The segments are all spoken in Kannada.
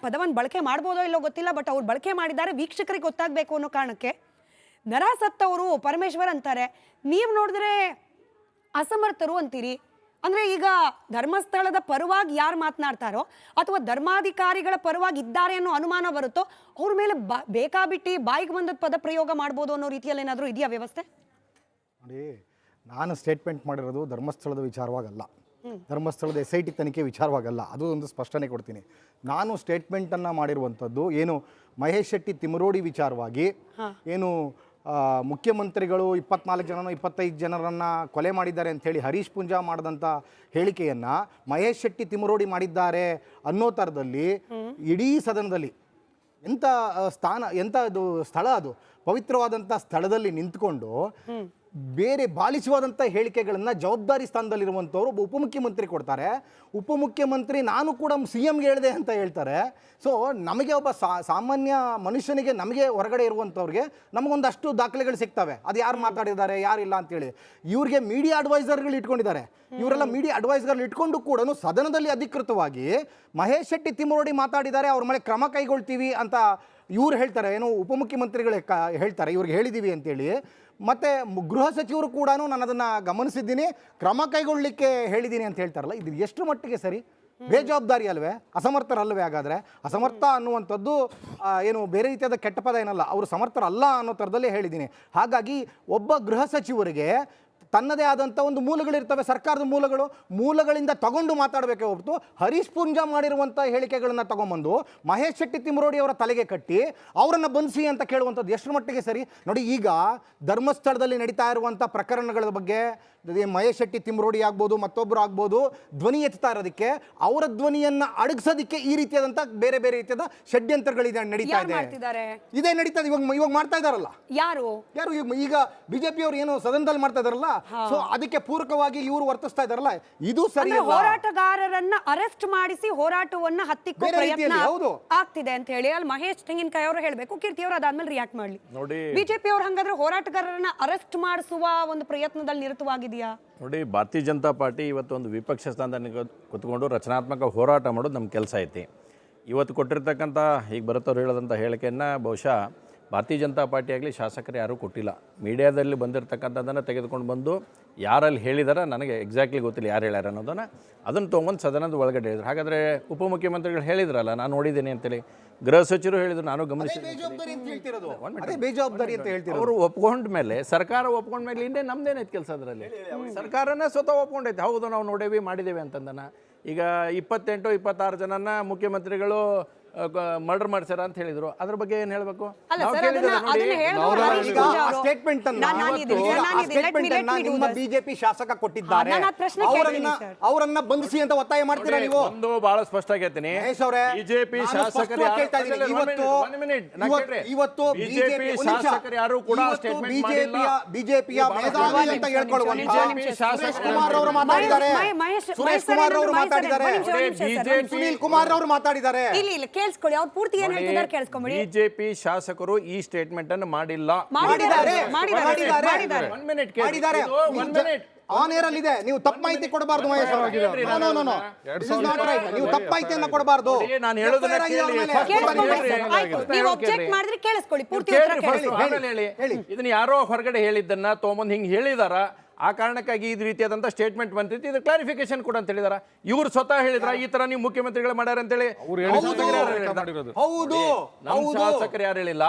ಪದವನ್ನು ಬಳಕೆ ಮಾಡ್ಬೋದೋ ಇಲ್ಲೋ ಗೊತ್ತಿಲ್ಲ, ಬಟ್ ಅವ್ರು ಬಳಕೆ ಮಾಡಿದ್ದಾರೆ, ವೀಕ್ಷಕರಿಗೆ ಗೊತ್ತಾಗಬೇಕು ಅನ್ನೋ ಕಾರಣಕ್ಕೆ. ನರ ಸತ್ತವರು ಪರಮೇಶ್ವರ್ ಅಂತಾರೆ, ನೀವು ನೋಡಿದ್ರೆ ಅಸಮರ್ಥರು ಅಂತೀರಿ. ಅಂದ್ರೆ ಈಗ ಧರ್ಮಸ್ಥಳದ ಪರವಾಗಿ ಯಾರು ಮಾತನಾಡ್ತಾರೋ ಅಥವಾ ಧರ್ಮಾಧಿಕಾರಿಗಳ ಪರವಾಗಿ ಇದ್ದಾರೆ ಅನ್ನೋ ಅನುಮಾನ ಬರುತ್ತೋ ಅವ್ರ ಮೇಲೆ ಬೇಕಾಬಿಟ್ಟಿ ಬಾಯಿಗೆ ಬಂದದ ಪದ ಪ್ರಯೋಗ ಮಾಡ್ಬೋದು ಅನ್ನೋ ರೀತಿಯಲ್ಲಿ ಏನಾದರೂ ಇದೆಯಾ ವ್ಯವಸ್ಥೆ? ನೋಡಿ, ನಾನು ಸ್ಟೇಟ್ಮೆಂಟ್ ಮಾಡಿರೋದು ಧರ್ಮಸ್ಥಳದ ವಿಚಾರವಾಗಲ್ಲ, ಧರ್ಮಸ್ಥಳದ SIT ತನಿಖೆ ವಿಚಾರವಾಗಲ್ಲ. ಅದು ಒಂದು ಸ್ಪಷ್ಟನೆ ಕೊಡ್ತೀನಿ. ನಾನು ಸ್ಟೇಟ್ಮೆಂಟನ್ನು ಮಾಡಿರುವಂಥದ್ದು ಏನು ಮಹೇಶ್ ಶೆಟ್ಟಿ ತಿಮರೋಡಿ ವಿಚಾರವಾಗಿ, ಏನು ಮುಖ್ಯಮಂತ್ರಿಗಳು 24 ಜನನೋ 25 ಜನರನ್ನು ಕೊಲೆ ಮಾಡಿದ್ದಾರೆ ಅಂಥೇಳಿ ಹರೀಶ್ ಪೂಂಜಾ ಮಾಡಿದಂಥ ಹೇಳಿಕೆಯನ್ನು ಮಹೇಶ್ ಶೆಟ್ಟಿ ತಿಮರೋಡಿ ಮಾಡಿದ್ದಾರೆ ಅನ್ನೋ ಥರದಲ್ಲಿ ಇಡೀ ಸದನದಲ್ಲಿ ಎಂಥ ಎಂಥದ್ದು ಸ್ಥಳ, ಅದು ಪವಿತ್ರವಾದಂಥ ಸ್ಥಳದಲ್ಲಿ ನಿಂತ್ಕೊಂಡು ಬೇರೆ ಬಾಲಿಶವಾದಂಥ ಹೇಳಿಕೆಗಳನ್ನು ಜವಾಬ್ದಾರಿ ಸ್ಥಾನದಲ್ಲಿರುವಂಥವ್ರು ಒಬ್ಬ ಉಪಮುಖ್ಯಮಂತ್ರಿ ಕೊಡ್ತಾರೆ. ಉಪಮುಖ್ಯಮಂತ್ರಿ ನಾನು ಕೂಡ CMಗೆ ಹೇಳಿದೆ ಅಂತ ಹೇಳ್ತಾರೆ. ಸೊ ನಮಗೆ ಒಬ್ಬ ಸಾಮಾನ್ಯ ಮನುಷ್ಯನಿಗೆ, ನಮಗೆ ಹೊರಗಡೆ ಇರುವಂಥವ್ರಿಗೆ ನಮಗೊಂದಷ್ಟು ದಾಖಲೆಗಳು ಸಿಗ್ತವೆ, ಅದು ಯಾರು ಮಾತಾಡಿದ್ದಾರೆ ಯಾರಿಲ್ಲ ಅಂತೇಳಿ. ಇವ್ರಿಗೆ ಮೀಡಿಯಾ ಅಡ್ವೈಸರ್ಗಳು ಇಟ್ಕೊಂಡಿದ್ದಾರೆ. ಇವರೆಲ್ಲ ಮೀಡಿಯಾ ಅಡ್ವೈಸರ್ಗಳು ಇಟ್ಕೊಂಡು ಕೂಡ ಸದನದಲ್ಲಿ ಅಧಿಕೃತವಾಗಿ ಮಹೇಶ್ ಶೆಟ್ಟಿ ತಿಮರೋಡಿ ಮಾತಾಡಿದ್ದಾರೆ, ಅವ್ರ ಮೇಲೆ ಕ್ರಮ ಕೈಗೊಳ್ತೀವಿ ಅಂತ ಇವ್ರು ಹೇಳ್ತಾರೆ, ಏನು ಉಪಮುಖ್ಯಮಂತ್ರಿಗಳು ಹೇಳ್ತಾರೆ ಇವ್ರಿಗೆ ಹೇಳಿದ್ದೀವಿ ಅಂತೇಳಿ. ಮತ್ತು ಗೃಹ ಸಚಿವರು ಕೂಡ ನಾನು ಅದನ್ನು ಗಮನಿಸಿದ್ದೀನಿ, ಕ್ರಮ ಕೈಗೊಳ್ಳಲಿಕ್ಕೆ ಹೇಳಿದ್ದೀನಿ ಅಂತ ಹೇಳ್ತಾರಲ್ಲ, ಇದು ಎಷ್ಟು ಮಟ್ಟಿಗೆ ಸರಿ? ಬೇಜವಾಬ್ದಾರಿ ಅಲ್ವೇ? ಅಸಮರ್ಥರಲ್ವೇ? ಹಾಗಾದರೆ ಅಸಮರ್ಥ ಅನ್ನುವಂಥದ್ದು ಏನು ಬೇರೆ ರೀತಿಯಾದ ಕೆಟ್ಟ ಪದ ಏನಲ್ಲ, ಅವರು ಸಮರ್ಥರಲ್ಲ ಅನ್ನೋ ಥರದಲ್ಲೇ ಹೇಳಿದ್ದೀನಿ. ಹಾಗಾಗಿ ಒಬ್ಬ ಗೃಹ ಸಚಿವರಿಗೆ ತನ್ನದೇ ಆದಂಥ ಒಂದು ಮೂಲಗಳಿರ್ತವೆ, ಸರ್ಕಾರದ ಮೂಲಗಳಿಂದ ತಗೊಂಡು ಮಾತಾಡಬೇಕೇ ಹೊರತು ಹರೀಶ್ ಪೂಂಜಾ ಮಾಡಿರುವಂಥ ಹೇಳಿಕೆಗಳನ್ನು ತಗೊಂಬಂದು ಮಹೇಶ್ ಶೆಟ್ಟಿ ತಿಮರೋಡಿ ಅವರ ತಲೆಗೆ ಕಟ್ಟಿ ಅವರನ್ನು ಬಂಧಿಸಿ ಅಂತ ಕೇಳುವಂಥದ್ದು ಎಷ್ಟು ಮಟ್ಟಿಗೆ ಸರಿ? ನೋಡಿ, ಈಗ ಧರ್ಮಸ್ಥಳದಲ್ಲಿ ನಡೀತಾ ಇರುವಂಥ ಪ್ರಕರಣಗಳ ಬಗ್ಗೆ ಮಹೇಶ್ ಶೆಟ್ಟಿ ತಿಮರೋಡಿ ಆಗ್ಬೋದು, ಮತ್ತೊಬ್ಬರು ಆಗ್ಬೋದು, ಧ್ವನಿ ಎತ್ತಾ ಇರೋದಕ್ಕೆ, ಅವರ ಧ್ವನಿಯನ್ನು ಅಡಗಿಸೋದಕ್ಕೆ ಈ ರೀತಿಯಾದಂಥ ಬೇರೆ ಬೇರೆ ರೀತಿಯಾದ ಷಡ್ಯಂತ್ರಗಳಿದೆ ನಡೀತಾ ಇದೆ. ಇದೇ ನಡೀತಾ ಇದೆ ಇವಾಗ ಮಾಡ್ತಾ ಇದಾರಲ್ಲ. ಯಾರು ಈಗ BJP ಅವರು ಏನು ಸದನದಲ್ಲಿ ಮಾಡ್ತಾ ಇದಾರಲ್ಲ, ಸೊ ಅದಕ್ಕೆ ಪೂರಕವಾಗಿ ಇವರು ವರ್ತಿಸ್ತಾ ಇದಾರಲ್ಲ, ಇದು ಸರಿ. ಹೋರಾಟಗಾರರನ್ನ ಅರೆಸ್ಟ್ ಮಾಡಿಸಿ ಹೋರಾಟವನ್ನ ಹತ್ತಿಕ್ಕೋ ಪ್ರಯತ್ನ ಆಗ್ತಿದೆ ಅಂತ ಹೇಳಿ ಅಲ್ಲಿ ಮಹೇಶ್ ತೆಂಗಿನಕಾಯಿ ಅವರು ಹೇಳಬೇಕು, ಕೀರ್ತಿ ಅವರು ಅದಾದ್ಮೇಲೆ ರಿಯಾಕ್ಟ್ ಮಾಡಲಿ. BJP ಅವರು ಹಂಗಾದ್ರೆ ಹೋರಾಟಗಾರರನ್ನ ಅರೆಸ್ಟ್ ಮಾಡಿಸುವ ಒಂದು ಪ್ರಯತ್ನದಲ್ಲಿ ನಿರತವಾಗಿದೆ. ನೋಡಿ, ಭಾರತೀಯ ಜನತಾ ಪಾರ್ಟಿ ಇವತ್ತು ಒಂದು ವಿಪಕ್ಷ ಸ್ಥಾನದಲ್ಲಿ ಕೂತ್ಕೊಂಡು ರಚನಾತ್ಮಕ ಹೋರಾಟ ಮಾಡೋದು ನಮ್ಮ ಕೆಲಸ ಐತಿ. ಇವತ್ತು ಕೊಟ್ಟಿರ್ತಕ್ಕಂಥ ಈಗ ಬರುತ್ತವ್ರು ಹೇಳೋದಂಥ ಹೇಳಿಕೆಯನ್ನು ಬಹುಶಃ ಭಾರತೀಯ ಜನತಾ ಪಾರ್ಟಿ ಆಗಲಿ ಶಾಸಕರು ಯಾರೂ ಕೊಟ್ಟಿಲ್ಲ. ಮೀಡಿಯಾದಲ್ಲಿ ಬಂದಿರತಕ್ಕಂಥದ್ದನ್ನು ತೆಗೆದುಕೊಂಡು ಬಂದು ಯಾರಲ್ಲಿ ಹೇಳಿದಾರ ನನಗೆ ಎಕ್ಸಾಕ್ಟ್ಲಿ ಗೊತ್ತಿಲ್ಲ ಯಾರು ಹೇಳ್ಯಾರ ಅನ್ನೋದನ್ನು, ಅದನ್ನು ತೊಗೊಂಡು ಸದನದ ಒಳಗಡೆ ಹೇಳಿದ್ರು. ಹಾಗಾದರೆ ಉಪಮುಖ್ಯಮಂತ್ರಿಗಳು ಹೇಳಿದ್ರಲ್ಲ, ನಾನು ನೋಡಿದ್ದೇನೆ ಅಂತೇಳಿ, ಗೃಹ ಸಚಿವರು ಹೇಳಿದ್ರು, ನಾನು ಗಮನಿಸಿದ್ದೆ. ಅವರು ಒಪ್ಕೊಂಡ ಮೇಲೆ, ಸರ್ಕಾರ ಒಪ್ಕೊಂಡ ಮೇಲೆ ಇನ್ನೇ ನಮ್ದೇನೈತೆ ಕೆಲಸ ಅದರಲ್ಲಿ? ಸರ್ಕಾರನೇ ಸ್ವತಃ ಒಪ್ಕೊಂಡೈತೆ, ಹೌದು ನಾವು ನೋಡೇವಿ ಮಾಡಿದ್ದೇವೆ ಅಂತಂದನ. ಈಗ 28-26 ಜನನ ಮುಖ್ಯಮಂತ್ರಿಗಳು ಮರ್ಡರ್ ಮಾಡ್ಸಾರ ಅಂತ ಹೇಳಿದ್ರು, ಅದ್ರ ಬಗ್ಗೆ ಏನ್ ಹೇಳ್ಬೇಕು? BJP ಶಾಸಕ ಕೊಟ್ಟಿದ್ದಾರೆ, ಅವರನ್ನ ಬಂಧಿಸಿ ಅಂತ ಒತ್ತಾಯ ಮಾಡ್ತೀರಾ ನೀವು? ಒಂದು ಬಹಳ ಸ್ಪಷ್ಟ ಆಗೈತೀನಿ, ಬಿಜೆಪಿ ಶಾಸಕರು ಯಾರು ಕೂಡ ಬಿಜೆಪಿಯ ಮೇಧಾವಿ ಅಂತ ಹೇಳ್ಕೊಳ್ಳುವಂತ ಸುರೇಶ್ ಕುಮಾರ್ ಅವರು ಮಾತಾಡಿದ್ದಾರೆ, ಸುನೀಲ್ ಕುಮಾರ್ ಅವರು ಮಾತಾಡಿದ್ದಾರೆ. ಬಿಜೆಪಿ ಶಾಸಕರು ಈ ಸ್ಟೇಟ್ಮೆಂಟ್ ಅನ್ನು ಮಾಡಿಲ್ಲ. ಆನ್ ಏರ್ ಅಲ್ಲಿ ಇದೆ, ನೀವು ತಪ್ಪು ಮಾಹಿತಿ ಕೊಡಬಾರ್ದು ಮಹೇಶ್ ಅವರಿಗೆ. ನೀವು ತಪ್ಪು ಮಾಹಿತಿಯನ್ನ ಕೊಡಬಾರ್ದು. ನಾನು ಹೇಳೋದನ್ನ ಇದನ್ನ ಯಾರೋ ಹೊರಗಡೆ ಹೇಳಿದ್ದನ್ನ ತೊಗೊಂಬಂದು ಹಿಂಗ್ ಹೇಳಿದಾರ, ಆ ಕಾರಣಕ್ಕಾಗಿ ಈ ರೀತಿಯಾದಂತ ಸ್ಟೇಟ್ಮೆಂಟ್ ಬಂದಿತ್ತು, ಇದು ಕ್ಲಾರಿಫಿಕೇಶನ್ ಕೂಡ ಅಂತ ಹೇಳಿದಾರ. ಇವ್ರು ಸ್ವತಃ ಹೇಳಿದ್ರ ಈ ತರ ನೀವು ಮುಖ್ಯಮಂತ್ರಿಗಳು ಮಾಡ್ಯಾರ ಅಂತ ಹೇಳಿ? ಶಾಸಕರು ಯಾರು ಹೇಳಿಲ್ಲ.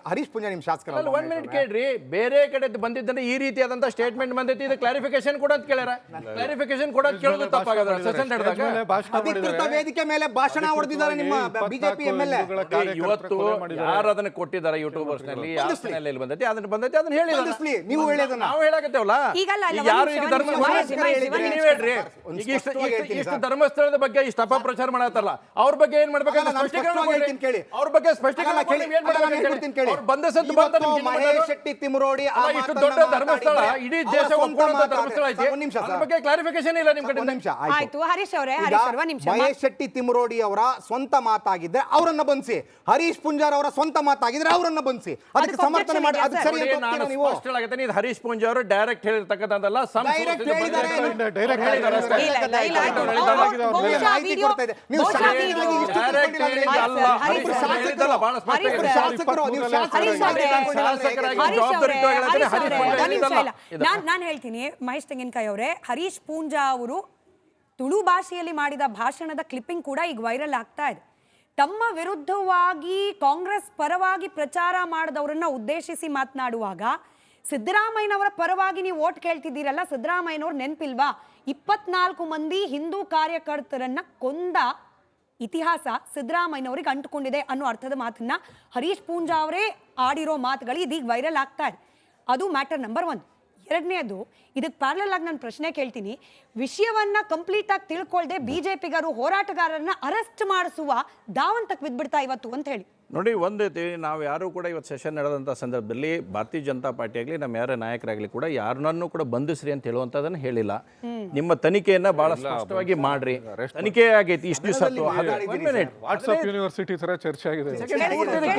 ಹರೀಶ್ ಪೂಂಜಾ ನಿಮ್ ಶಾಸಕರು 1 ಮಿನಿಟ್ ಕೇಳ್ರಿ, ಬೇರೆ ಕಡೆ ಬಂದಿದ್ದನ್ನ ಈ ರೀತಿಯಾದಂತ ಸ್ಟೇಟ್ಮೆಂಟ್ ಬಂದೈತಿ, ಇದು ಕ್ಲಾರಿಫಿಕೇಶನ್ ಕೂಡ ಅಂತ ಕೇಳ್ಯಾರ. ಕ್ಲಾರಿಫಿಕೇಶನ್ ಕೂಡ ಕೇಳೋದು ತಪ್ಪಾಗದ. ಅಧಿಕೃತ ವೇದಿಕೆ ಮೇಲೆ ಭಾಷಣ ಹೊಡೆದಿದ್ದಾರೆ ನಿಮ್ಮ ಬಿಜೆಪಿ MLA. ಇವತ್ತು ಯಾರು ಅದನ್ನ ಕೊಟ್ಟಿದ್ದಾರೆ ಯೂಟ್ಯೂಬರ್ಸ್ ನಲ್ಲಿ, ಯಾರು ಬಂದೈತಿ ಅದನ್ನ ಬಂದೈತಿ, ಅದನ್ನ ಹೇಳಿ ನೀವು ಹೇಳೋದನ್ನ ನಾವು ಹೇಳಕತ್ತೇವಲ್ಲ. ಯಾರು ಈಗ ಇಷ್ಟು ಧರ್ಮಸ್ಥಳದ ಬಗ್ಗೆ ಇಷ್ಟು ಅಪಪ್ರಚಾರ ಮಾಡತ್ತಾರಲ್ಲ, ಅವ್ರ ಬಗ್ಗೆ ಏನ್ ಮಾಡ್ಬೇಕಂತ ಅವ್ರ ಬಗ್ಗೆ ಸ್ಪಷ್ಟೀಕರಣ ಮಹೇಶ್ ಶೆಟ್ಟಿ ತಿಮರೋಡಿ ಇಷ್ಟು ದೊಡ್ಡ ಧರ್ಮಸ್ಥಳ, ಇಡೀ ದೇಶ ಒಪ್ಪಿಕೊಂಡ ಧರ್ಮಸ್ಥಳ ಐತಿ, ಅದ್ರ ಬಗ್ಗೆ ಕ್ಲಾರಿಫಿಕೇಶನ್ ಇಲ್ಲ ನಿಮ್ ಕಡೆ. ಮಹೇಶ್ ಶೆಟ್ಟಿ ತಿಮರೋಡಿ ಅವರ ಸ್ವಂತ ಮಾತಾಗಿದ್ರೆ ಅವರನ್ನ ಬಂಧಿಸಿ, ಹರೀಶ್ ಪೂಂಜಾರ್ ಅವರ ಸ್ವಂತ ಮಾತಾಗಿದ್ರೆ ಅವರನ್ನ ಬಂಧಿಸಿ, ಅದಕ್ಕೆ ಸಮರ್ಥನೆ ಮಾಡಿ. ಅದಕ್ಕೆ ಸರಿ ಅಂತ ನಾನು ನೀವು ಸ್ಪಷ್ಟ ಹೇಳಾಕತ್ತೀನಿ, ಇದು ಹರೀಶ್ ಪೂಂಜಾ ಅವರು ಡೈರೆಕ್ಟ್ ಹೇಳಿರ್ತಕ್ಕಂಥದ್ದಲ್ಲ. Direct ಹೇಳಿದ್ದಾರೆ. ಡೈರೆಕ್ಟ್ ಇಲ್ಲ, ಇಲ್ಲ, ಇಲ್ಲ, ಆಯ್ತು. ಬಹುಶಃ ಮಾಹಿತಿ ವಿಡಿಯೋ- ಕೊಡ್ತಾ ಇದೆ. ನೀವು ಬಹುಶಃ ಶಾಸಕರು ವಿಡಿಯೋ- ಇಷ್ಟು ಡೈರೆಕ್ಟ್ ತಿಳ್ಕೊಂಡಿಲ್ಲ. ಹೇಳಿದ್ದಲ್ಲ. ಹರೀಶ್ ಹರೀಶ್ ಅವರೇ, ಹೇಳಿದ್ದಲ್ಲ, ಬಹಳ ಸ್ಪಷ್ಟ ಹರೀಶ್ ಹೇಳಿದ್ದಾರೆ. ಶಾಸಕರು, ನೀವು ಹರೀಶ್ ಅವರೇ, ಶಾಸಕರಾಗಿ ಹರೀಶ್ ಜವಾಬ್ದಾರಿ ಅವರೇ, ತಗೊಳ್ಳೋದಾದ್ರೆ ಹರೀಶ್ ಹರೀಶ್ ಅವರೇ, ಪೂಂಜಾ ಒಂದ್ ನಿಮಿಷ ಹೇಳಿದ್ದಲ್ಲ. ಇಲ್ಲ. ನಾನು ಹೇಳ್ತೀನಿ, ಮಹೇಶ್ ತೆಂಗಿನಕಾಯಿ ಅವರೇ, ಹರೀಶ್ ಪೂಂಜಾ ಅವರು ತುಳು ಭಾಷೆಯಲ್ಲಿ ಮಾಡಿದ ಭಾಷಣದ ಕ್ಲಿಪ್ಪಿಂಗ್ ಕೂಡ ಈಗ ವೈರಲ್ ಆಗ್ತಾ ಇದೆ. ತಮ್ಮ ವಿರುದ್ಧವಾಗಿ ಕಾಂಗ್ರೆಸ್ ಪರವಾಗಿ ಪ್ರಚಾರ ಮಾಡಿದವರನ್ನ ಉದ್ದೇಶಿಸಿ ಮಾತನಾಡುವಾಗ ಸಿದ್ದರಾಮಯ್ಯನವರ ಪರವಾಗಿ ನೀವು ಓಟ್ ಕೇಳ್ತಿದ್ದೀರಲ್ಲ, ಸಿದ್ದರಾಮಯ್ಯನವ್ರು ನೆನಪಿಲ್ವಾ? 24 ಮಂದಿ ಹಿಂದೂ ಕಾರ್ಯಕರ್ತರನ್ನ ಕೊಂದ ಇತಿಹಾಸ ಸಿದ್ದರಾಮಯ್ಯನವ್ರಿಗೆ ಅಂಟುಕೊಂಡಿದೆ ಅನ್ನೋ ಅರ್ಥದ ಮಾತನ್ನ ಹರೀಶ್ ಪೂಂಜಾ ಅವರೇ ಆಡಿರೋ ಮಾತುಗಳು ಇದೀಗ ವೈರಲ್ ಆಗ್ತಾ ಇದೆ. ಅದು ಮ್ಯಾಟರ್ ನಂಬರ್ 1. ಎರಡನೇದು, ಇದಕ್ಕೆ ಪ್ಯಾರಲಲ್ ಆಗಿ ನಾನು ಪ್ರಶ್ನೆ ಕೇಳ್ತೀನಿ. ವಿಷಯವನ್ನ ಕಂಪ್ಲೀಟ್ ಆಗಿ ತಿಳ್ಕೊಳ್ದೆ ಬಿಜೆಪಿಗರು ಹೋರಾಟಗಾರರನ್ನ ಅರೆಸ್ಟ್ ಮಾಡಿಸುವ ದಾವಂತಕ್ಕೆ ಬಿದ್ಬಿಡ್ತಾ ಇವತ್ತು ಅಂತ ಹೇಳಿ. ನೋಡಿ, ಒಂದೈತಿ, ನಾವು ಯಾರು ಕೂಡ ಇವತ್ತು ಸೆಷನ್ ನಡೆದಂಥ ಸಂದರ್ಭದಲ್ಲಿ ಭಾರತೀಯ ಜನತಾ ಪಾರ್ಟಿ ಆಗಲಿ ನಮ್ಮ ಯಾರ ನಾಯಕರಾಗಲಿ ಕೂಡ ಯಾರನ್ನೂ ಕೂಡ ಬಂಧಿಸ್ರಿ ಅಂತ ಹೇಳುವಂಥದ್ದನ್ನು ಹೇಳಿಲ್ಲ. ನಿಮ್ಮ ತನಿಖೆಯನ್ನ ಬಹಳ ಸ್ಪಷ್ಟವಾಗಿ ಮಾಡ್ರಿ. ತನಿಖೆ ಆಗೈತಿ ಇಷ್ಟು ದಿವಸ. ವಾಟ್ಸ್ಆಪ್ ಯೂನಿವರ್ಸಿಟಿ ತರ ಚರ್ಚೆ ಆಗಿದೆ.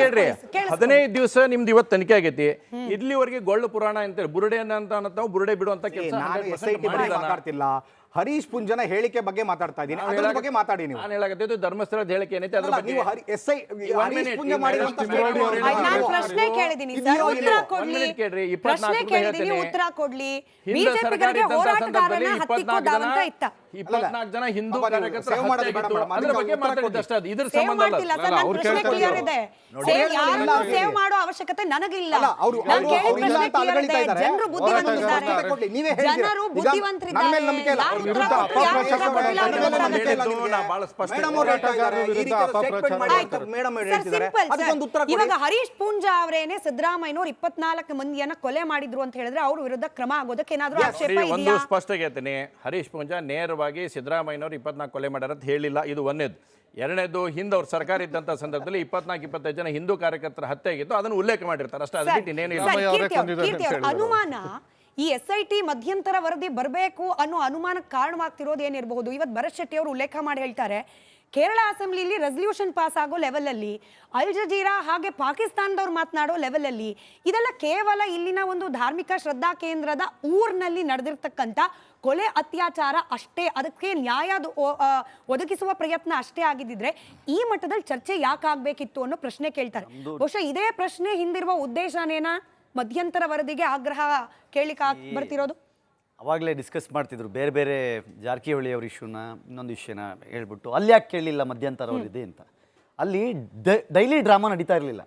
ಕೇಳ್ರಿ, 15 ದಿವಸ ನಿಮ್ದು ಇವತ್ತು ತನಿಖೆ ಆಗೈತಿ. ಇಲ್ಲಿವರೆಗೆ ಗೊಳ್ಳು ಪುರಾಣ ಅಂತೇಳಿ ಬುರುಡೆ ಅಂತ ಬುರುಡೆ ಬಿಡುವಂತ ಕೆಲಸ ನಾನು SIT ಬಗ್ಗೆ ಮಾತಾಡ್ತಿಲ್ಲ, ಹರೀಶ್ ಪುಂಜನ ಹೇಳಿಕೆ ಬಗ್ಗೆ ಮಾತಾಡ್ತಾ ಇದ್ದೀನಿ. ಅದ್ರ ಬಗ್ಗೆ ಮಾತಾಡಿ ನೀವು. ನಾನು ಹೇಳಕತ್ತಿದ್ದು ಧರ್ಮಸ್ಥಳದ ಹೇಳಿಕೆ ಏನೈತೆ ಅದ್ರ ಬಗ್ಗೆ. ನೀವು ಹರೀಶ್ ಪುಂಜ ಮಾಡಿರುವಂತ ನಾನು ಪ್ರಶ್ನೆ ಕೇಳಿದೀನಿ ಸರ್, ಉತ್ತರ ಕೊಡ್ಲಿ. ಪ್ರಶ್ನೆ ಕೇಳಿದೀನಿ, ಉತ್ತರ ಕೊಡ್ಲಿ. ಬಿಜೆಪಿಗರಿಗೆ ಹೋರಾಟಗಾರನ ಹತ್ತಿಕ್ಕೋ ದಾವಂತ ಇತ್ತ. 24 ಜನ ಹಿಂದೂ ಕಾರ್ಯಕರ್ತರು ಸೇವ್ ಮಾಡೋದು ಬೇಡ ಹತ್ಯೆಯಾಗಿತ್ತು. ಮೇಡಮ್, ಅದ್ರ ಬಗ್ಗೆ ಮಾತಾಡಿದಷ್ಟೇ. ಅದು ಇದ್ರ ಸೇವ್ ಸಂಬಂಧ ಮಾಡ್ತಿಲ್ಲ ಅಲ್ಲ. ಸರ್, ನನ್ನ ಪ್ರಶ್ನೆ ಕ್ಲಿಯರ್ ಇದೆ. ಯಾರನ್ನೂ ಸೇವ್ ಮಾಡೋ ಅವಶ್ಯಕತೆ ನನಗಿಲ್ಲ. ನಾನು ಕೇಳಿದ ಪ್ರಶ್ನೆ ಕ್ಲಿಯರ್ ಇದೆ. ಜನರು ಬುದ್ಧಿವಂತರಿದ್ದಾರೆ. ಜನರು ಬುದ್ಧಿವಂತರಿದ್ದಾರೆ. ಯಾರು ಉತ್ತರ ಕೊಟ್ಟು ಯಾರು ಉತ್ತರ ಕೊಟ್ಟಿಲ್ಲ ಅಂತ ಗೊತ್ತಾಗುತ್ತೆ. ನಾ ಬಹಳ ಸ್ಪಷ್ಟ ಇವಾಗ ಹರೀಶ್ ಪೂಂಜಾ ಅವರೇನೆ ಸಿದ್ದರಾಮಯ್ಯನವ್ರು 24 ಮಂದಿಯನ್ನ ಕೊಲೆ ಮಾಡಿದ್ರು ಅಂತ ಹೇಳಿದ್ರೆ ಅವ್ರ ವಿರುದ್ಧ ಕ್ರಮ ಆಗೋದಕ್ಕೆ ಏನಾದ್ರೂ ಆಕ್ಷೇಪ ಒಂದು ಇದೆಯಾ? ಸ್ಪಷ್ಟ ಹೇಳ್ತೀನಿ, ಹರೀಶ್ ಪೂಂಜಾ ನೇರವಾಗಿ ಸಿದ್ದರಾಮಯ್ಯನವರು 24 ಕೊಲೆ ಮಾಡ್ಯಾರ ಅಂತ ಹೇಳಿಲ್ಲ. ಇದು ಒಂದೇದು. ಎರಡನೇದು, ಹಿಂದೆ ಅವ್ರ ಸರ್ಕಾರ ಇದ್ದಂತ ಸಂದರ್ಭದಲ್ಲಿ 24-25 ಜನ ಹಿಂದೂ ಕಾರ್ಯಕರ್ತರ ಹತ್ಯೆ ಆಗಿತ್ತು, ಅದನ್ನು ಉಲ್ಲೇಖ ಮಾಡಿರ್ತಾರೆ ಅಷ್ಟೇ. ಅದಕ್ಕೆ ಇನ್ನೇನು ಇಲ್ಲ. ಕೀರ್ತಿ ಅವ್ರ ಅನುಮಾನ, ಈ SIT ಮಧ್ಯಂತರ ವರದಿ ಬರಬೇಕು ಅನ್ನೋ ಅನುಮಾನಕ್ಕೆ ಕಾರಣವಾಗ್ತಿರೋದು ಏನಿರಬಹುದು? ಇವತ್ತು ಭರತ್ ಶೆಟ್ಟಿ ಅವರು ಉಲ್ಲೇಖ ಮಾಡಿ ಹೇಳ್ತಾರೆ, ಕೇರಳ ಅಸೆಂಬ್ಲಿಲಿ ರೆಸಲ್ಯೂಷನ್ ಪಾಸ್ ಆಗೋ ಲೆವೆಲಲ್ಲಿ, ಅಲ್ ಜಜೀರಾ ಹಾಗೆ ಪಾಕಿಸ್ತಾನದವ್ರು ಮಾತನಾಡೋ ಲೆವೆಲಲ್ಲಿ, ಇದೆಲ್ಲ ಕೇವಲ ಇಲ್ಲಿನ ಒಂದು ಧಾರ್ಮಿಕ ಶ್ರದ್ಧಾ ಕೇಂದ್ರದ ಊರಿನಲ್ಲಿ ನಡೆದಿರ್ತಕ್ಕಂಥ ಕೊಲೆ ಅತ್ಯಾಚಾರ ಅಷ್ಟೇ. ಅದಕ್ಕೆ ನ್ಯಾಯ ಒದಗಿಸುವ ಪ್ರಯತ್ನ ಅಷ್ಟೇ ಆಗಿದ್ದಿದ್ರೆ ಈ ಮಟ್ಟದಲ್ಲಿ ಚರ್ಚೆ ಯಾಕಾಗಬೇಕಿತ್ತು ಅನ್ನೋ ಪ್ರಶ್ನೆ ಕೇಳ್ತಾರೆ. ಬಹುಶಃ ಇದೇ ಪ್ರಶ್ನೆ ಹಿಂದಿರುವ ಉದ್ದೇಶನೇನ ಮಧ್ಯಂತರ ವರದಿಗೆ ಆಗ್ರಹ ಕೇಳಿಕ ಬರ್ತಿರೋದು. ಅವಾಗಲೇ ಡಿಸ್ಕಸ್ ಮಾಡ್ತಿದ್ರು ಬೇರೆ ಬೇರೆ ಜಾರಕಿಹೊಳಿ ಅವ್ರ ಇಶ್ಯೂನ, ಇನ್ನೊಂದು ಇಶ್ಯೂನ ಹೇಳ್ಬಿಟ್ಟು ಅಲ್ಲಿ ಯಾಕೆ ಕೇಳಲಿಲ್ಲ ಮಧ್ಯಂತರ ವರದಿ ಅಂತ. ಅಲ್ಲಿ ಡೈಲಿ ಡ್ರಾಮಾ ನಡೀತಾ ಇರಲಿಲ್ಲ.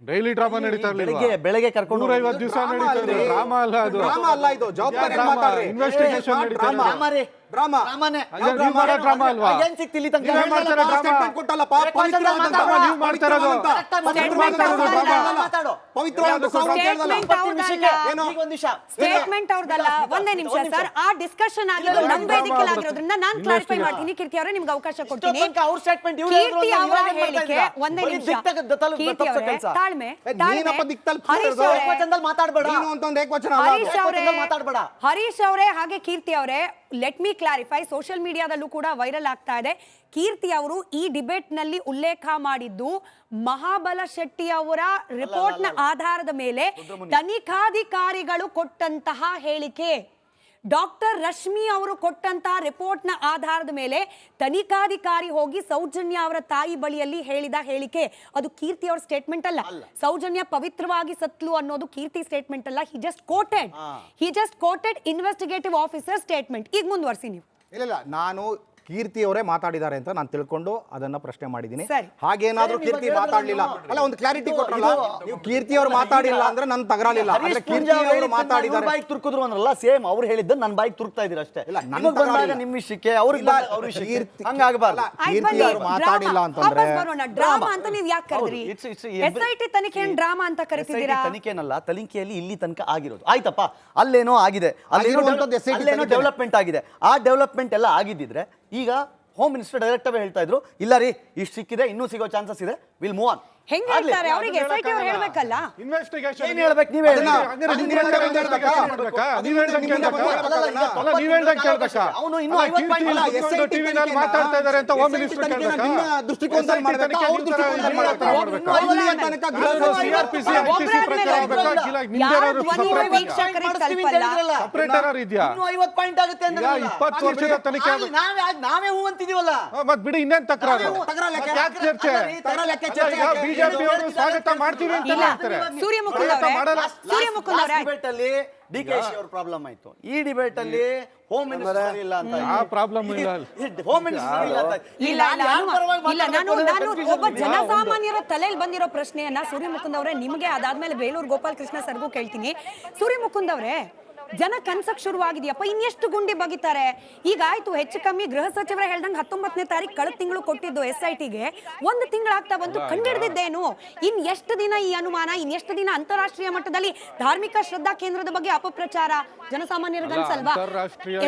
ಡೈಲಿ ಡ್ರಾಮಾ ನಡೀತಾ ಇರಲಿಲ್ಲ. ಬೆಳಗ್ಗೆ ಕರ್ಕೊಂಡು 150 ದಿವಸ ನಡೀತಾ ಇದೆ. ಡ್ರಾಮಾ ಅಲ್ಲ ಅದು. ಡ್ರಾಮಾ ಅಲ್ಲ ಇದು, ಜವಾಬ್ದಾರಿ ಮಾತಾಡ್ರಿ. ಇನ್ವೆಸ್ಟಿಗೇಷನ್ ನಡೀತಾ ಇದೆ. ಡ್ರಾಮಾ ನೀವು ಮಾಡೋ ಡ್ರಾಮಾ ಅಲ್ವಾ? ಏನ್ ಸಿಕ್ತಿಲ್ಲಿ ತನಕ ನೀವೇ ಮಾಡ್ತೀರಾ ಡ್ರಾಮಾ? ಸ್ಟೇಟ್ಮೆಂಟ್ ಕೊಟ್ಟಲ್ಲಪ್ಪ, ಪವಿತ್ರವಾದ ಡ್ರಾಮಾ ನೀವು ಮಾಡ್ತಾ ಇರೋದು. ಪವಿತ್ರವಾದ ಸ್ಟೇಟ್ಮೆಂಟ್ ಅವ್ರದಲ್ಲ. ಒಂದೇ ನಿಮಿಷ ಸರ್, ಆ ಡಿಸ್ಕಷನ್ ಆಗಿದ್ದು ನಮ್ಮ ವೇದಿಕೆಯಲ್ಲಿ ಆಗಿರೋದ್ರಿಂದ ನಾನು ಕ್ಲಾರಿಫೈ ಮಾಡ್ತೀನಿ. ಕೀರ್ತಿ ಅವರೇ ನಿಮ್ಗೆ ಅವಕಾಶ ಕೊಡ್ತೀನಿ. ಅವ್ರ ಸ್ಟೇಟ್ಮೆಂಟ್ ಕೀರ್ತಿ ಅವರ ಹೇಳಿಕೆ ಒಂದೇ ನಿಮಿಷ. ಕೀರ್ತಿ ಅವರೇ ತಾಳ್ಮೆ, ಮಾತಾಡ್ಬೇಡ. ಹರೀಶ್ ಅವರೇ ಹಾಗೆ ಕೀರ್ತಿ ಅವರೇ, ಲೆಟ್ ಮಿ ಕ್ಲಾರಿಫೈ. ಸೋಷಿಯಲ್ ಮೀಡಿಯಾದಲ್ಲೂ ಕೂಡ ವೈರಲ್ ಆಗ್ತಾ ಇದೆ. ಕೀರ್ತಿ ಅವರು ಈ ಡಿಬೇಟ್ ನಲ್ಲಿ ಉಲ್ಲೇಖ ಮಾಡಿದ್ದು ಮಹಾಬಲ ಶೆಟ್ಟಿ ಅವರ ರಿಪೋರ್ಟ್ ನ ಆಧಾರದ ಮೇಲೆ ತನಿಖಾಧಿಕಾರಿಗಳು ಕೊಟ್ಟಂತಹ ಹೇಳಿಕೆ, ಡಾಕ್ಟರ್ ರಶ್ಮಿ ಅವರು ಕೊಟ್ಟಂತಹ ರಿಪೋರ್ಟ್ ನ ಆಧಾರದ ಮೇಲೆ ತನಿಖಾಧಿಕಾರಿ ಹೋಗಿ ಸೌಜನ್ಯ ಅವರ ತಾಯಿ ಬಳಿಯಲ್ಲಿ ಹೇಳಿದ ಹೇಳಿಕೆ. ಅದು ಕೀರ್ತಿ ಅವರ ಸ್ಟೇಟ್ಮೆಂಟ್ ಅಲ್ಲ. ಸೌಜನ್ಯ ಪವಿತ್ರವಾಗಿ ಸತ್ಲು ಅನ್ನೋದು ಕೀರ್ತಿ ಸ್ಟೇಟ್ಮೆಂಟ್ ಅಲ್ಲ. He just quoted investigative officer statement. ಈಗ ಮುಂದುವರಿಸಿ ನೀವು. ಇಲ್ಲ, ನಾನು ಕೀರ್ತಿ ಅವರೇ ಮಾತಾಡಿದ್ದಾರೆ ಅಂತ ನಾನು ತಿಳ್ಕೊಂಡು ಅದನ್ನ ಪ್ರಶ್ನೆ ಮಾಡಿದ್ದೀನಿ. ಸರಿ. ಹಾಗೇನಾದ್ರೂ ಕೀರ್ತಿ ಮಾತಾಡ್ಲಿಲ್ಲ ಅಲ್ಲ, ಒಂದು ಕ್ಲಾರಿಟಿ ಕೊಟ್ರಲ್ಲ ನೀವು. ಕೀರ್ತಿ ಅವರು ಮಾತಾಡಿಲ್ಲ ಅಂದ್ರೆ ನನ್ ತಗರಾಲಿಲ್ಲ. ಅಂದ್ರೆ ಕೀರ್ತಿ ಅವರು ಮಾತಾಡಿದ್ದಾರೆ, ಬಾಯಿಗೆ ತುರ್ಕಿದ್ರು ಅನ್ನಲ್ಲ, ಸೇಮ್ ಅವ್ರು ಹೇಳಿದ್ದು ನನ್ನ ಬಾಯಿಗೆ ತುರ್ಕ್ತಾ ಇದೀರ ಅಷ್ಟೇ. ನಿಮ್ಮ ವಿಷಯಕ್ಕೆ ಅವ್ರಿಗೆ ಹಂಗಾಗಬಾರ್ದು. ಕೀರ್ತಿ ಅವರು ಮಾತಾಡಿಲ್ಲ ಅಂತಂದ್ರೆ ಡ್ರಾಮಾ ಅಂತ ನೀವು ಯಾಕೆ ಕರೆದ್ರಿ? SIT ತನಿಖೆ ಡ್ರಾಮಾ ಅಂತ ಕರಿತಿದ್ದೀರಾ? ತನಿಖೆನಲ್ಲ, ತನಿಖೆಯಲ್ಲಿ ಇಲ್ಲಿ ತನಕ ಆಗಿರೋದು ಆಯ್ತಪ್ಪ. ಅಲ್ಲೇನೋ ಆಗಿದೆ, ಅಲ್ಲೇನೋ ಡೆವಲಪ್ಮೆಂಟ್ ಆಗಿದೆ. ಆ ಡೆವಲಪ್ಮೆಂಟ್ ಎಲ್ಲ ಆಗಿದ್ದಿದ್ರೆ ಈಗ ಹೋಮ್ ಮಿನಿಸ್ಟರ್ ಡೈರೆಕ್ಟ್ ಆಗಿ ಹೇಳ್ತಾ ಇದ್ರು, ಇಲ್ಲ ರೀ ಇಷ್ಟು ಸಿಕ್ಕಿದೆ, ಇನ್ನೂ ಸಿಗೋ ಚಾನ್ಸಸ್ ಇದೆ, ವಿಲ್ ಮೂವ್ ಆನ್. ಹೆಂಗ್ ಹೇಳ್ತಾರೆ ಅವರಿಗೆ SIT ಅವ್ರು ಹೇಳ್ಬೇಕಲ್ಲ. ಇನ್ವೆಸ್ಟಿಗೇಷನ್ ಏನ್ ಹೇಳ್ಬೇಕು ನೀವೇ ಹೇಳಿ. ಅವನು ಇನ್ನೂ 50 ಪಾಯಿಂಟ್ ಟಿವಿನಲ್ಲಿ ಮಾತಾಡ್ತಾ ಇದಾರೆ ಅಂತ ಹೋಮ್ ಮಿನಿಸ್ಟರ್ ದೃಷ್ಟಿಕೋನದಲ್ಲಿ ಮಾಡ್ಬೇಕಾ ಅವ್ರ ದೃಷ್ಟಿಕೋನದಲ್ಲಿ ಮಾಡ್ಬೇಕಾ? ಅಲ್ಲಿಯ ತನಕ CRPC ITC ಪ್ರಕಾರ ಆಗ್ಬೇಕಾ? ಯಾರ ಧ್ವನಿಯೂ ವೀಕ್ಷಕರಿಗೆ ತಲುಪಲ್ಲ. ಸಪರೇಟರ್ ಇದೆಯಾ? ಇನ್ನೂ 50 ಪಾಯಿಂಟ್ ಆಗುತ್ತೆ ಅಂದ್ರೆ ಈಗ 20 ವರ್ಷದ ತನಿಖೆ ಆಗುತ್ತೆ. ನಾವೇ ಹೂ ಅಂತಿದೀವಲ್ಲ. ಮತ್ ಬಿಡಿ ಇನ್ನೇನ್ ತಕರಾರು? ಯಾಕೆ ಚರ್ಚೆ? ಈಗ ಬಿಜೆಪಿ ಅವರು ಸ್ವಾಗತ ಮಾಡ್ತೀವಿ ಅಂತ ಇಲ್ಲ, ಹೇಳ್ತಾರೆ. ಸೂರ್ಯಮುಕುಂದ್ ಅವರೇ ಡಿಬೇಟ್ ಅಲ್ಲಿ DKಶಿ ಅವ್ರ ಪ್ರಾಬ್ಲಮ್ ಆಯ್ತು. ಈ ಡಿಬೇಟ್ ಅಲ್ಲಿ ಹೋಮ್ ಮಿನಿಸ್ಟರ್ ಇಲ್ಲ ಅಂತ. ಆ ಪ್ರಾಬ್ಲಮ್ ಇಲ್ಲ. ಹೋಮ್ ಮಿನಿಸ್ಟರ್ ಇಲ್ಲ ಅಂತ. ನಾನು ಒಬ್ಬ ಜನಸಾಮಾನ್ಯರ ತಲೆಯಲ್ಲಿ ಬಂದಿರೋ ಪ್ರಶ್ನೆಯನ್ನ ಸೂರ್ಯಮುಕುಂದ್ ಅವರೇ ನಿಮಗೆ, ಅದಾದ್ಮೇಲೆ ಬೇಲೂರು ಗೋಪಾಲ್ ಕೃಷ್ಣ ಸರ್ಗೂ ಕೇಳ್ತೀನಿ. ಸೂರ್ಯಮುಕುಂದ್ ಅವರೇ, ಜನ ಕನ್ಸಕ್ ಶುರುವಾಗಿದೆಯಪ್ಪ, ಇನ್ನೆಷ್ಟು ಗುಂಡಿ ಬಗಿತಾರೆ? ಈಗ ಆಯ್ತು, ಹೆಚ್ಚು ಕಮ್ಮಿ ಗೃಹ ಸಚಿವರೇ ಹೇಳ್ದಂಗೆ 19ನೇ ತಾರೀಕು ಕಳೆದ ತಿಂಗಳು ಕೊಟ್ಟಿದ್ದು SITಗೆ 1 ತಿಂಗಳಾಗ್ತಾ ಬಂತು, ಕಂಡಿಡ್ದಿದ್ದೇನು? ಇನ್ ಎಷ್ಟು ದಿನ ಈ ಅನುಮಾನ, ಇನ್ನೆಷ್ಟು ದಿನ ಅಂತಾರಾಷ್ಟ್ರೀಯ ಮಟ್ಟದಲ್ಲಿ ಧಾರ್ಮಿಕ ಶ್ರದ್ಧಾ ಕೇಂದ್ರದ ಬಗ್ಗೆ ಅಪಪ್ರಚಾರ ಜನಸಾಮಾನ್ಯರಿಗನ್ಸಲ್ವಾ?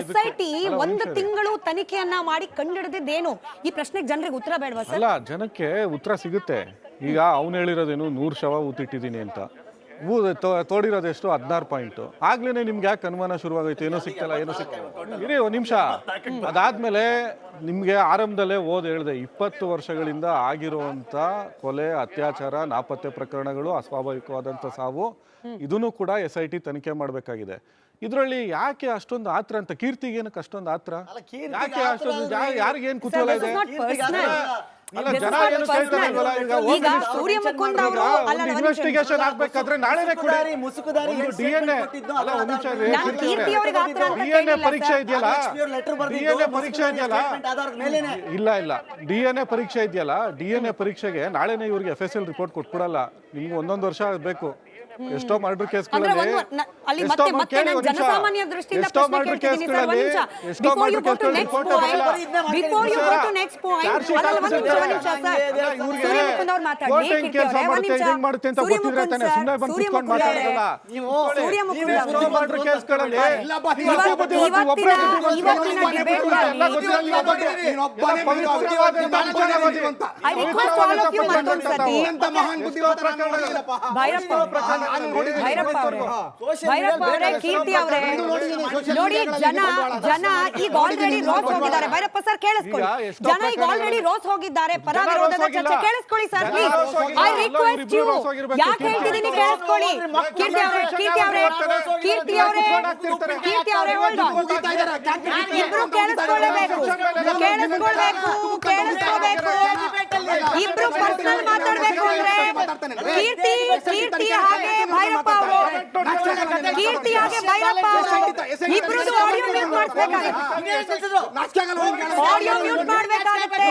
SIT 1 ತಿಂಗಳು ತನಿಖೆಯನ್ನ ಮಾಡಿ ಕಂಡಿಡ್ದಿದ್ದೇನು? ಈ ಪ್ರಶ್ನೆಗೆ ಜನರಿಗೆ ಉತ್ತರ ಬೇಡವಾ ಸರ್? ಅಲ್ಲ, ಜನಕ್ಕೆ ಉತ್ತರ ಸಿಗುತ್ತೆ. ಈಗ ಅವ್ನು ಹೇಳಿರೋದೇನು 100 ಶವ ಊತಿಟ್ಟಿದ್ದೀನಿ ಅಂತ. ತೋಡಿರೋದೆಷ್ಟು 16 ಪಾಯಿಂಟ್. ಆಗ್ಲೇನೆ ನಿಮ್ಗೆ ಯಾಕೆ ಅನುಮಾನ ಶುರುವಾಗೈತೆ? ಏನೋ ಸಿಕ್ತಲ್ಲ, ಏನೋ ಸಿಕ್ತಲ್ಲ. ಇರಿ ಒಂದು ನಿಮಿಷ. ಅದಾದ್ಮೇಲೆ ನಿಮ್ಗೆ ಆರಂಭದಲ್ಲೇ ಹೇಳ್ದೆ, 20 ವರ್ಷಗಳಿಂದ ಆಗಿರುವಂತ ಕೊಲೆ, ಅತ್ಯಾಚಾರ, ನಾಪತ್ತೆ ಪ್ರಕರಣಗಳು, ಅಸ್ವಾಭಾವಿಕವಾದಂತ ಸಾವು, ಇದನ್ನು ಕೂಡ SIT ತನಿಖೆ ಮಾಡಬೇಕಾಗಿದೆ. ಇದರಲ್ಲಿ ಯಾಕೆ ಅಷ್ಟೊಂದು ಆತ್ರ ಅಂತ? ಕೀರ್ತಿಗೆ ಏನಕ್ಕೆ ಅಷ್ಟೊಂದು ಆತ್ರ? ಯಾಕೆ ಅಷ್ಟೊಂದು? ಯಾರಿಗೇನು ಕುತೂಹಲ ಇದೆ? ಅಲ್ಲ, ಜನ ಏನು ಕೇಳ್ತಾರೆ ಇಲ್ವಲ್ಲ? ಈಗ ಸೂರ್ಯಮುಕುಂದ್ ಅವರು ಇನ್ವೆಸ್ಟಿಗೇಷನ್ ಆಗ್ಬೇಕಾದ್ರೆ ನಾಳೆನೇ ಕೂಡ DNA ಅಲ್ಲ, ಒಂದು ನಿಮಿಷ DNA ಪರೀಕ್ಷೆ ಇದೆಯಲ್ಲ, DNA ಪರೀಕ್ಷೆ ಇದೆಯಲ್ಲ, ಇಲ್ಲ DNA ಪರೀಕ್ಷೆ ಇದೆಯಲ್ಲ, DNA ಪರೀಕ್ಷೆಗೆ ನಾಳೆನೇ ಇವ್ರಿಗೆ FSL ರಿಪೋರ್ಟ್ ಕೊಟ್ಬಿಡಲ್ಲ. ನಿಮ್ಗೆ 1 ವರ್ಷ ಬೇಕು. ಎಷ್ಟೋ ಮರ್ಡರ್ ಕೇಸ್ಗಳಲ್ಲಿ ಜನಸಾಮಾನ್ಯ ದೃಷ್ಟಿಯಿಂದ ಭೈರಪ್ಪ ಅವರೇ, ಕೀರ್ತಿ ಅವರೇ, ನೋಡಿ ಜನ ಈಗ ಆಲ್ರೆಡಿ ರೋಸ್ ಹೋಗಿದ್ದಾರೆ. ಭೈರಪ್ಪ ಸರ್ ಕೇಳಿಸ್ಕೊಳ್ಳಿ, ಜನ ಈಗ ಆಲ್ರೆಡಿ ರೋಸ್ ಹೋಗಿದ್ದಾರೆ. ಪರ ವಿರೋಧದ ಚರ್ಚೆ ಕೇಳಿಸ್ಕೊಳ್ಳಿ sir, please. I request you. ಯಾಕೆ ಹೇಳ್ತಿದ್ದೀನಿ ಕೇಳಿಸ್ಕೊಳ್ಳಿ. ಕೀರ್ತಿ ಅವರೇ ಹೋಲ್ಡ್ ಆನ್. ಇಬ್ರು ಕೇಳಿಸ್ಕೊಳ್ಳಬೇಕು. ಇಬ್ರು ಪರ್ಸನಲ್ ಮಾತಾಡ್ಬೇಕು ಅಂದ್ರೆ ಕೀರ್ತಿ ಹಾಗೆ ಭೈರಪ್ಪ ಅವರು, ಕೀರ್ತಿ ಹಾಗೆ ಭೈರಪ್ಪ ಅವರು ಇಬ್ರದ್ದು ಆಡಿಯೋ ಮ್ಯೂಟ್ ಮಾಡ್ಬೇಕಾಗುತ್ತೆ.